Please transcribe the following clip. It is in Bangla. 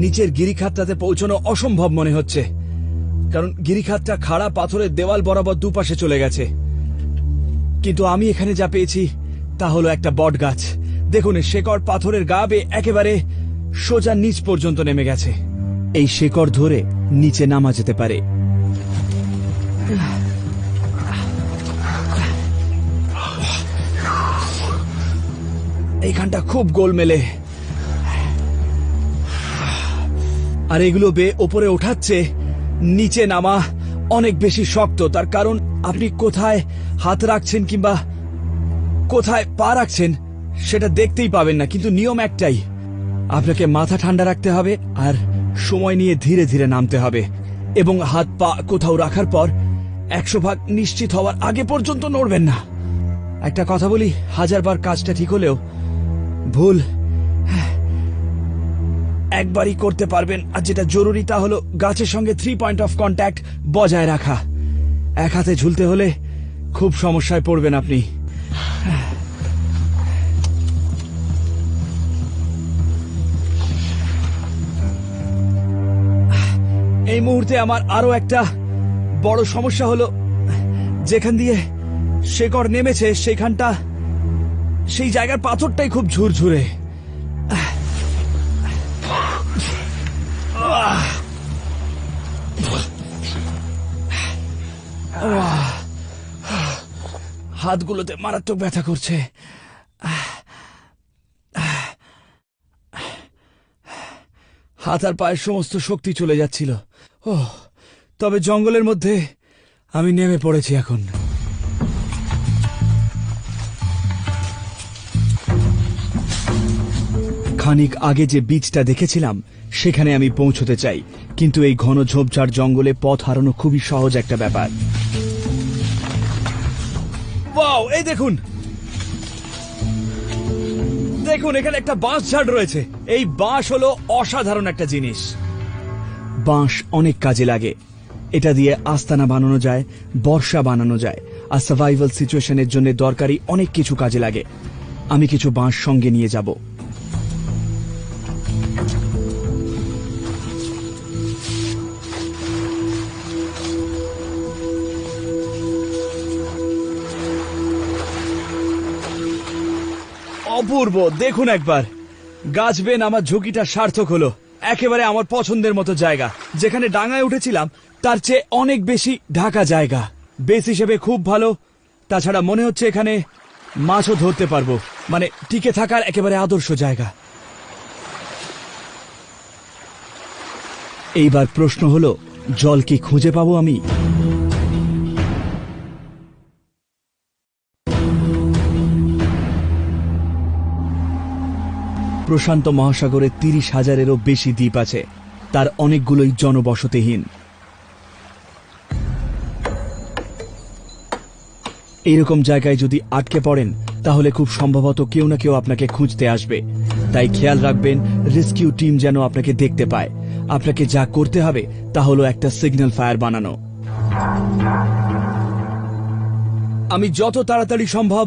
নিচের গিরিখাতটাতে পৌঁছানো অসম্ভব মনে হচ্ছে, কারণ গিরিখাতটা খাড়া পাথরের দেওয়াল বরাবর দুপাশে চলে গেছে। কিন্তু আমি এখানে যা পেয়েছি তা হলো একটা বট গাছ। দেখুন, শেকড় পাথরের গা বেয়ে একেবারে সোজা নিচ পর্যন্ত নেমে গেছে। এই শেকড় ধরে নিচে নামা যেতে পারে। এইখানটা খুব গোলমেলে, আর এগুলো বেয়ে ওপরে ওঠাচ্ছে। নিচে নামা অনেক বেশি শক্ত, তার কারণ আপনি কোথায় হাত রাখছেন কিংবা কোথায় পা রাখছেন সেটা দেখতেই পাবেন না। কিন্তু নিয়ম একটাই, আপনাকে মাথা ঠান্ডা রাখতে হবে আর সময় নিয়ে ধীরে ধীরে নামতে হবে, এবং হাত পা কোথাও রাখার পর 100% নিশ্চিত হওয়ার আগে পর্যন্ত নড়বেন না। একটা কথা বলি, 1000 বার কাজটা ঠিক হলেও ভুল একবারই করতে পারবেন। আর যেটা জরুরি তা হলো গাছের সঙ্গে 3 পয়েন্ট অফ কন্ট্যাক্ট বজায় রাখা। এক হাতে ঝুলতে হলে খুব সমস্যায় পড়বেন আপনি। এই মুহূর্তে আমার আরো একটা বড় সমস্যা হলো, যেখান দিয়ে শেকড় নেমেছে সেখানটা, সেই জায়গার পাথরটাই খুব ঝুরঝুরে। হাতগুলোতে মারাত্মক ব্যথা করছে। হাত আর পায়ের সমস্ত শক্তি চলে যাচ্ছিল। তবে জঙ্গলের মধ্যে আমি নেমে পড়েছি এখন। খানিক আগে যে বীজটা দেখেছিলাম সেখানে আমি পৌঁছতে চাই, কিন্তু এই ঘন ঝোপঝাড় জঙ্গলে পথ হারানো খুবই সহজ একটা ব্যাপার। ওয়াও, এই দেখুন দেখুন, এখানে একটা বাঁশ ঝাড় রয়েছে। এই বাঁশ হলো অসাধারণ একটা জিনিস। বাঁশ অনেক কাজে লাগে। এটা দিয়ে আস্তানা বানানো যায়, বর্ষা বানানো যায়, আর সার্ভাইভাল সিচুয়েশনের জন্য দরকারি অনেক কিছু কাজে লাগে। আমি কিছু বাঁশ সঙ্গে নিয়ে যাব। অপূর্ব, দেখুন একবার, গাছ বেয়ে আমার ঝুঁকিটা সার্থক হলো। একেবারে আমার পছন্দের মতো জায়গা। যেখানে ডাঙায় উঠেছিলাম তার চেয়ে অনেক বেশি ঢাকা জায়গা। বেস হিসেবে খুব ভালো। তাছাড়া মনে হচ্ছে এখানে মাছও ধরতে পারবো। মানে টিকে থাকার একেবারে আদর্শ জায়গা। এইবার প্রশ্ন হলো, জল কি খুঁজে পাবো আমি? প্রশান্ত মহাসাগরে 30,000-এরও বেশি দ্বীপ আছে, তার অনেকগুলোই জনবসতিহীন। এইরকম জায়গায় যদি আটকে পড়েন তাহলে খুব সম্ভবত কেউ না কেউ আপনাকে খুঁজতে আসবে। তাই খেয়াল রাখবেন রেস্কিউ টিম যেন আপনাকে দেখতে পায়। আপনাকে যা করতে হবে তা হলো একটা সিগন্যাল ফায়ার বানানো। আমি যত তাড়াতাড়ি সম্ভব